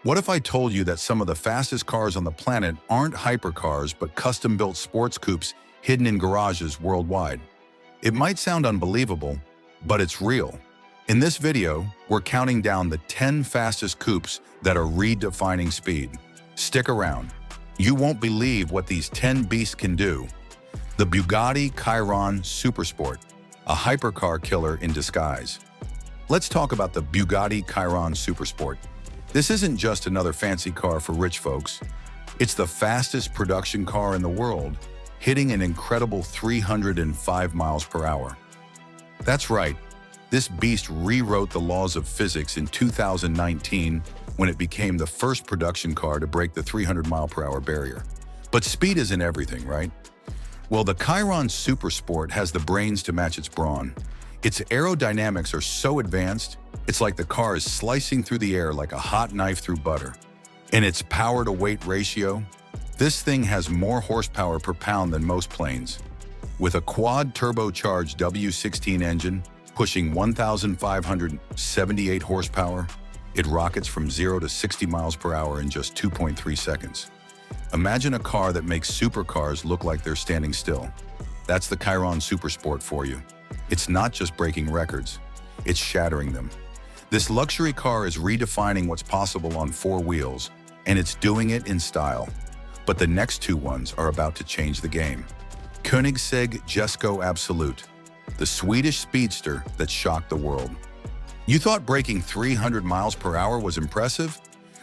What if I told you that some of the fastest cars on the planet aren't hypercars but custom-built sports coupes hidden in garages worldwide? It might sound unbelievable, but it's real. In this video, we're counting down the 10 fastest coupes that are redefining speed. Stick around. You won't believe what these 10 beasts can do. The Bugatti Chiron Supersport, a hypercar killer in disguise. Let's talk about the Bugatti Chiron Supersport. This isn't just another fancy car for rich folks. It's the fastest production car in the world, hitting an incredible 305 miles per hour. That's right, this beast rewrote the laws of physics in 2019 when it became the first production car to break the 300 mile per hour barrier. But speed isn't everything, right? Well, the Chiron Supersport has the brains to match its brawn. Its aerodynamics are so advanced, it's like the car is slicing through the air like a hot knife through butter. In its power-to-weight ratio, this thing has more horsepower per pound than most planes. With a quad-turbocharged W16 engine pushing 1,578 horsepower, it rockets from 0 to 60 miles per hour in just 2.3 seconds. Imagine a car that makes supercars look like they're standing still. That's the Chiron Supersport for you. It's not just breaking records, it's shattering them. This luxury car is redefining what's possible on four wheels, and it's doing it in style. But the next two ones are about to change the game. Koenigsegg Jesco Absolute, the Swedish speedster that shocked the world. You thought breaking 300 miles per hour was impressive?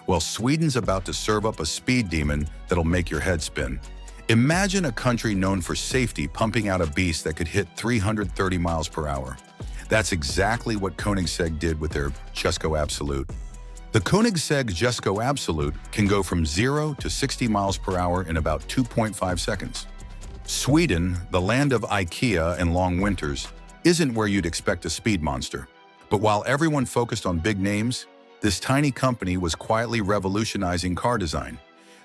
Well, Sweden's about to serve up a speed demon that'll make your head spin. Imagine a country known for safety pumping out a beast that could hit 330 miles per hour. That's exactly what Koenigsegg did with their Jesco Absolute. The Koenigsegg Jesco Absolute can go from 0 to 60 miles per hour in about 2.5 seconds. Sweden, the land of IKEA and long winters, isn't where you'd expect a speed monster. But while everyone focused on big names, this tiny company was quietly revolutionizing car design.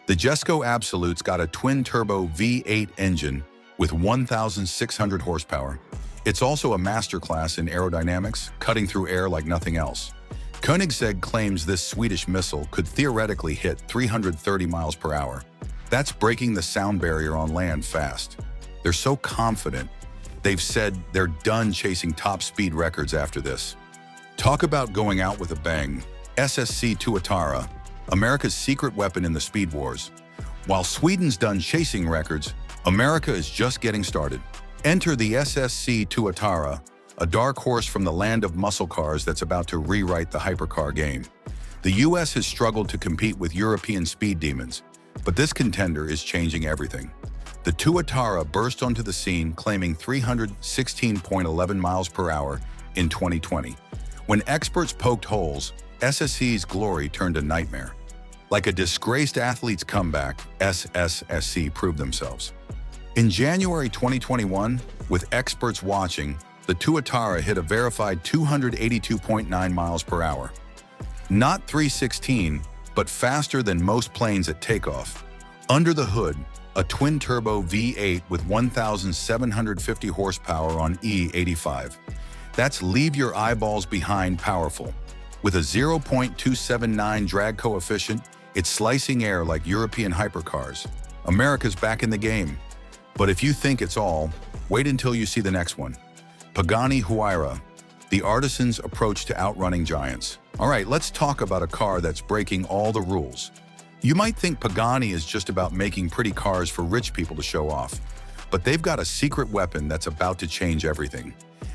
The Jesco Absolute's got a twin-turbo V8 engine with 1,600 horsepower. It's also a masterclass in aerodynamics, cutting through air like nothing else. Koenigsegg claims this Swedish missile could theoretically hit 330 miles per hour. That's breaking the sound barrier on land fast. They're so confident, they've said they're done chasing top speed records after this. Talk about going out with a bang. SSC Tuatara, America's secret weapon in the speed wars. While Sweden's done chasing records, America is just getting started. Enter the SSC Tuatara, a dark horse from the land of muscle cars that's about to rewrite the hypercar game. The US has struggled to compete with European speed demons, but this contender is changing everything. The Tuatara burst onto the scene claiming 316.11 miles per hour in 2020. When experts poked holes, SSC's glory turned a nightmare. Like a disgraced athlete's comeback, SSC proved themselves. In January 2021, with experts watching, the Tuatara hit a verified 282.9 miles per hour. Not 316, but faster than most planes at takeoff. Under the hood, a twin-turbo V8 with 1,750 horsepower on E85. That's leave your eyeballs behind powerful. With a 0.279 drag coefficient, it's slicing air like European hypercars. America's back in the game. But if you think it's all, wait until you see the next one. Pagani Huayra, the artisan's approach to outrunning giants. All right, let's talk about a car that's breaking all the rules. You might think Pagani is just about making pretty cars for rich people to show off, but they've got a secret weapon that's about to change everything.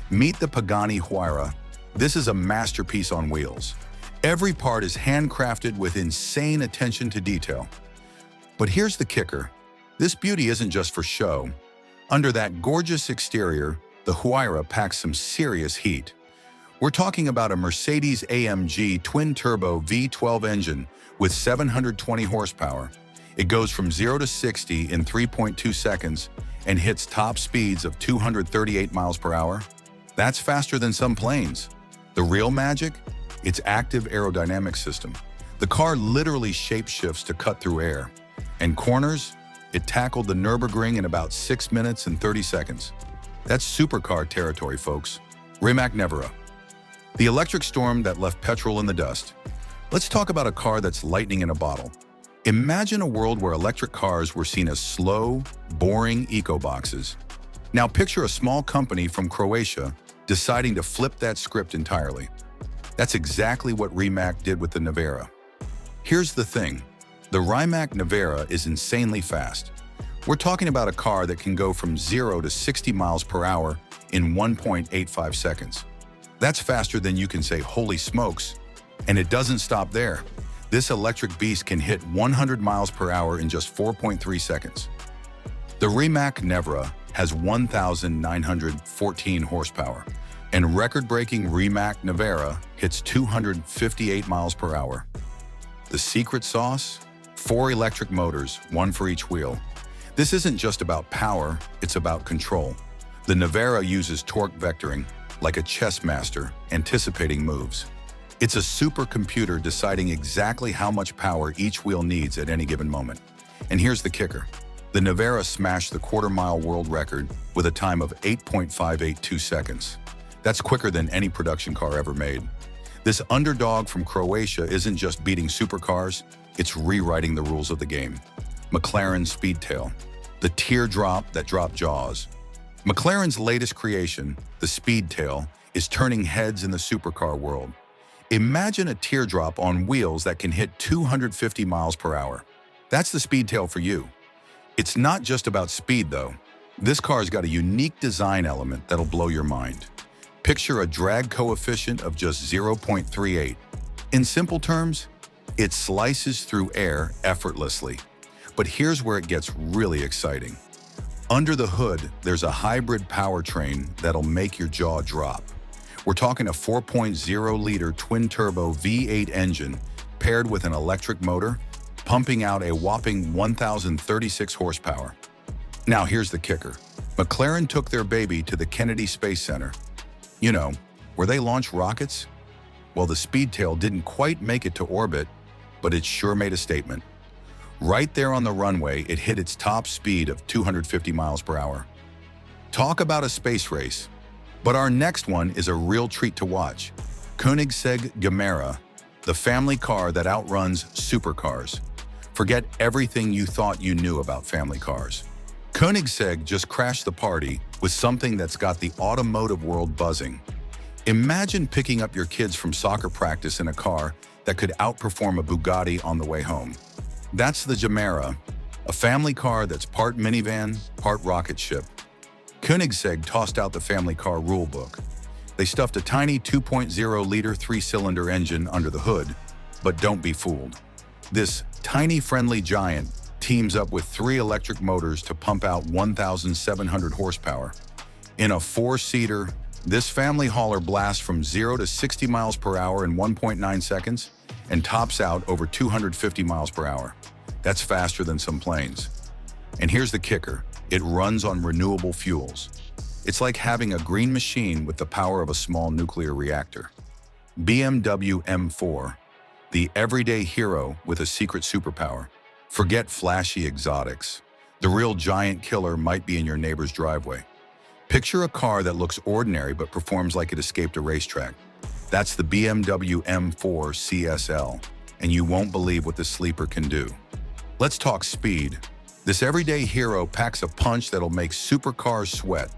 Meet the Pagani Huayra. This is a masterpiece on wheels. Every part is handcrafted with insane attention to detail. But here's the kicker. This beauty isn't just for show. Under that gorgeous exterior, the Huayra packs some serious heat. We're talking about a Mercedes-AMG twin-turbo V12 engine with 720 horsepower. It goes from 0 to 60 in 3.2 seconds and hits top speeds of 238 miles per hour. That's faster than some planes. The real magic? Its active aerodynamic system. The car literally shapeshifts to cut through air. And corners? It tackled the Nürburgring in about 6 minutes and 30 seconds. That's supercar territory, folks. Rimac Nevera. The electric storm that left petrol in the dust. Let's talk about a car that's lightning in a bottle. Imagine a world where electric cars were seen as slow, boring eco-boxes. Now picture a small company from Croatia deciding to flip that script entirely. That's exactly what Rimac did with the Nevera. Here's the thing. The Rimac Nevera is insanely fast. We're talking about a car that can go from 0 to 60 miles per hour in 1.85 seconds. That's faster than you can say, holy smokes. And it doesn't stop there. This electric beast can hit 100 miles per hour in just 4.3 seconds. The Rimac Nevera has 1,914 horsepower, and record-breaking Rimac Nevera hits 258 miles per hour. The secret sauce? 4 electric motors, 1 for each wheel. This isn't just about power, it's about control. The Nevera uses torque vectoring, like a chess master, anticipating moves. It's a supercomputer deciding exactly how much power each wheel needs at any given moment. And here's the kicker. The Nevera smashed the quarter-mile world record with a time of 8.582 seconds. That's quicker than any production car ever made. This underdog from Croatia isn't just beating supercars, it's rewriting the rules of the game. McLaren Speedtail, the teardrop that dropped jaws. McLaren's latest creation, the Speedtail, is turning heads in the supercar world. Imagine a teardrop on wheels that can hit 250 miles per hour. That's the Speedtail for you. It's not just about speed, though. This car's got a unique design element that'll blow your mind. Picture a drag coefficient of just 0.38. In simple terms, it slices through air effortlessly. But here's where it gets really exciting. Under the hood, there's a hybrid powertrain that'll make your jaw drop. We're talking a 4.0-liter twin-turbo V8 engine paired with an electric motor, pumping out a whopping 1,036 horsepower. Now here's the kicker. McLaren took their baby to the Kennedy Space Center. You know, where they launch rockets? Well, the Speedtail didn't quite make it to orbit, but it sure made a statement. Right there on the runway, it hit its top speed of 250 miles per hour. Talk about a space race. But our next one is a real treat to watch. Koenigsegg Gemera, the family car that outruns supercars. Forget everything you thought you knew about family cars. Koenigsegg just crashed the party with something that's got the automotive world buzzing. Imagine picking up your kids from soccer practice in a car that could outperform a Bugatti on the way home. That's the Gemera, a family car that's part minivan, part rocket ship. Koenigsegg tossed out the family car rulebook. They stuffed a tiny 2.0-liter 3-cylinder engine under the hood, but don't be fooled. This tiny friendly giant teams up with 3 electric motors to pump out 1,700 horsepower. In a 4-seater, this family hauler blasts from 0 to 60 miles per hour in 1.9 seconds and tops out over 250 miles per hour. That's faster than some planes. And here's the kicker. It runs on renewable fuels. It's like having a green machine with the power of a small nuclear reactor. BMW M4, the everyday hero with a secret superpower. Forget flashy exotics. The real giant killer might be in your neighbor's driveway. Picture a car that looks ordinary but performs like it escaped a racetrack. That's the BMW M4 CSL, and you won't believe what the sleeper can do. Let's talk speed. This everyday hero packs a punch that'll make supercars sweat.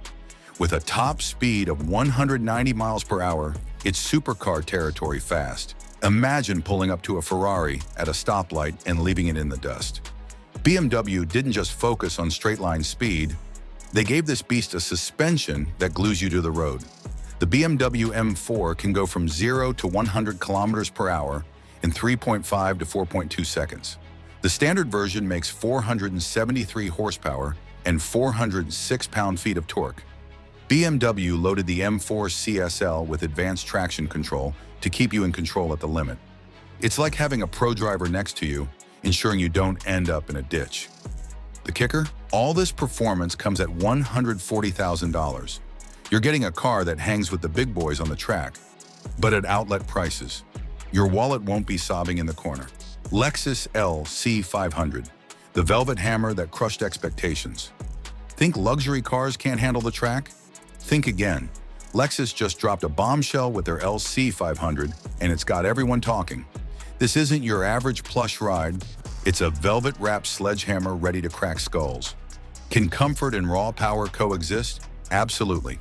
With a top speed of 190 miles per hour, it's supercar territory fast. Imagine pulling up to a Ferrari at a stoplight and leaving it in the dust. BMW didn't just focus on straight-line speed, they gave this beast a suspension that glues you to the road. The BMW M4 can go from 0 to 100 kilometers per hour in 3.5 to 4.2 seconds. The standard version makes 473 horsepower and 406 pound-feet of torque. BMW loaded the M4 CSL with advanced traction control to keep you in control at the limit. It's like having a pro driver next to you, ensuring you don't end up in a ditch. The kicker? All this performance comes at $140,000. You're getting a car that hangs with the big boys on the track, but at outlet prices. Your wallet won't be sobbing in the corner. Lexus LC 500, the velvet hammer that crushed expectations. Think luxury cars can't handle the track? Think again. Lexus just dropped a bombshell with their LC 500, and it's got everyone talking. This isn't your average plush ride. It's a velvet-wrapped sledgehammer ready to crack skulls. Can comfort and raw power coexist? Absolutely.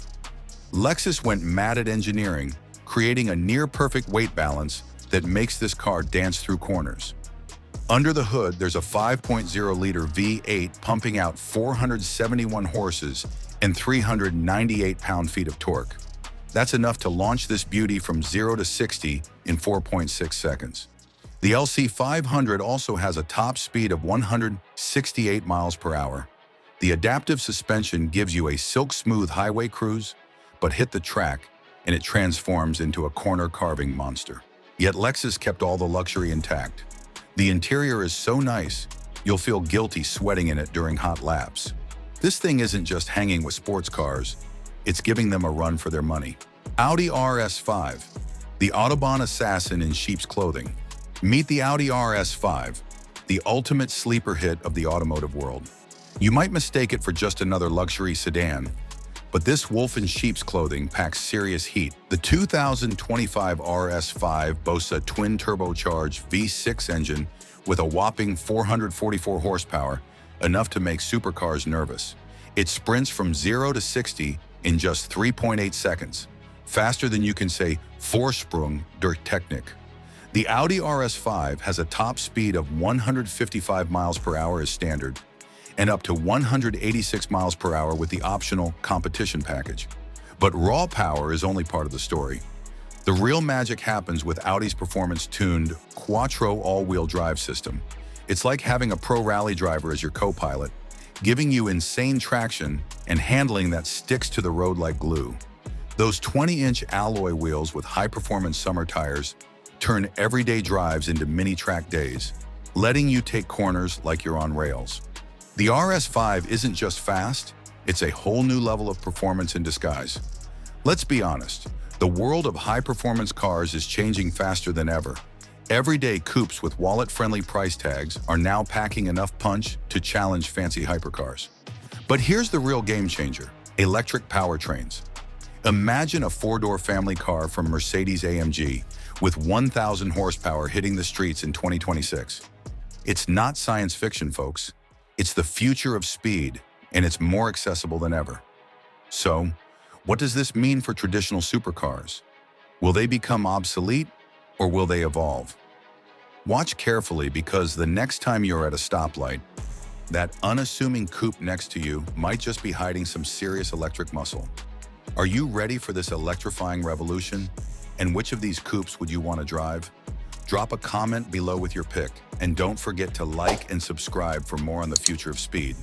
Lexus went mad at engineering, creating a near-perfect weight balance that makes this car dance through corners. Under the hood, there's a 5.0-liter V8 pumping out 471 horses and 398 pound-feet of torque. That's enough to launch this beauty from 0 to 60 in 4.6 seconds. The LC 500 also has a top speed of 168 miles per hour. The adaptive suspension gives you a silk-smooth highway cruise, but hit the track and it transforms into a corner-carving monster. Yet Lexus kept all the luxury intact. The interior is so nice, you'll feel guilty sweating in it during hot laps. This thing isn't just hanging with sports cars, it's giving them a run for their money. Audi RS5, the Autobahn assassin in sheep's clothing. Meet the Audi RS5, the ultimate sleeper hit of the automotive world. You might mistake it for just another luxury sedan, but this wolf in sheep's clothing packs serious heat. The 2025 RS5 boasts a twin-turbocharged V6 engine with a whopping 444 horsepower, enough to make supercars nervous. It sprints from 0 to 60 in just 3.8 seconds, faster than you can say Vorsprung durch Technik. The Audi RS5 has a top speed of 155 miles per hour as standard, and up to 186 miles per hour with the optional competition package. But raw power is only part of the story. The real magic happens with Audi's performance-tuned Quattro all-wheel drive system. It's like having a pro rally driver as your co-pilot, giving you insane traction and handling that sticks to the road like glue. Those 20-inch alloy wheels with high-performance summer tires turn everyday drives into mini-track days, letting you take corners like you're on rails. The RS5 isn't just fast, it's a whole new level of performance in disguise. Let's be honest, the world of high-performance cars is changing faster than ever. Everyday coupes with wallet-friendly price tags are now packing enough punch to challenge fancy hypercars. But here's the real game changer: electric powertrains. Imagine a four-door family car from Mercedes-AMG with 1,000 horsepower hitting the streets in 2026. It's not science fiction, folks. It's the future of speed, and it's more accessible than ever. So, what does this mean for traditional supercars? Will they become obsolete, or will they evolve? Watch carefully, because the next time you're at a stoplight, that unassuming coupe next to you might just be hiding some serious electric muscle. Are you ready for this electrifying revolution? And which of these coupes would you want to drive? Drop a comment below with your pick, and don't forget to like and subscribe for more on the future of speed.